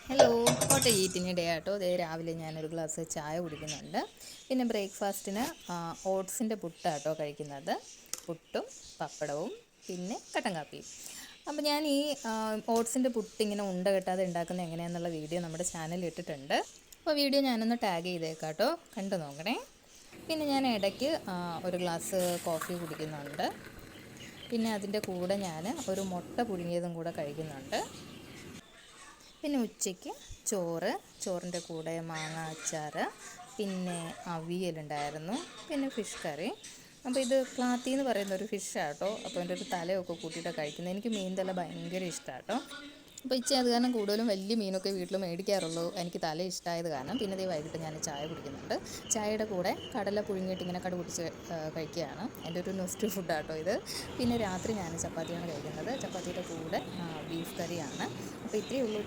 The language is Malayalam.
ഹലോ, വാട്ട് ഈറ്റിംഗ് ഡേ ആട്ടോ. അതേ രാവിലെ ഞാനൊരു ഗ്ലാസ് ചായ കുടിക്കുന്നുണ്ട്. പിന്നെ ബ്രേക്ക്ഫാസ്റ്റിന് ഓട്സിൻ്റെ പുട്ടാട്ടോ കഴിക്കുന്നത്. പുട്ടും പപ്പടവും പിന്നെ കട്ടൻ കാപ്പിയും. അപ്പോൾ ഞാൻ ഈ ഓട്സിൻ്റെ പുട്ട് ഇങ്ങനെ ഉണ്ട കെട്ടാതെ ഉണ്ടാക്കുന്നത് എങ്ങനെയാണെന്നുള്ള വീഡിയോ നമ്മുടെ ചാനലിൽ ഇട്ടിട്ടുണ്ട്. അപ്പോൾ വീഡിയോ ഞാനൊന്ന് ടാഗ് ചെയ്തേക്കാട്ടോ, കണ്ടു നോക്കണേ. പിന്നെ ഞാൻ ഇടയ്ക്ക് ഒരു ഗ്ലാസ് കോഫി കുടിക്കുന്നുണ്ട്. പിന്നെ അതിൻ്റെ കൂടെ ഞാൻ ഒരു മുട്ട പുഴുങ്ങിയതും കൂടെ കഴിക്കുന്നുണ്ട്. പിന്നെ ഉച്ചയ്ക്ക് ചോറിൻ്റെ കൂടെ മാങ്ങ അച്ചാർ, പിന്നെ അവിയലുണ്ടായിരുന്നു, പിന്നെ ഫിഷ് കറി. അപ്പോൾ ഇത് പ്ലാത്തി എന്ന് പറയുന്ന ഒരു ഫിഷാട്ടോ. അപ്പോൾ എൻ്റെ ഒരു തലയൊക്കെ കൂട്ടിയിട്ടാണ് കഴിക്കുന്നത്. എനിക്ക് മീൻ തല ഭയങ്കര ഇഷ്ടമാട്ടോ. അപ്പോൾ അത് കാരണം കൂടുതലും വലിയ മീനൊക്കെ വീട്ടിൽ മേടിക്കാറുള്ളൂ. എനിക്ക് തല ഇഷ്ടമായത് കാരണം. പിന്നെ ദേ വൈകിട്ട് ഞാൻ ചായ കുടിക്കുന്നുണ്ട്. ചായയുടെ കൂടെ കടല പുഴുങ്ങിയിട്ട് ഇങ്ങനെ കട കുടിച്ച് കഴിക്കുകയാണ്. എൻ്റെ ഒരു നൊസ്റ്റു ഫുഡാട്ടോ ഇത്. പിന്നെ രാത്രി ഞാൻ ചപ്പാത്തിയാണ് കഴിക്കുന്നത്. ചപ്പാത്തിയുടെ കൂടെ ബീഫ് കറിയാണ്. അപ്പോൾ ഇത്രയേ ഉള്ളൂ.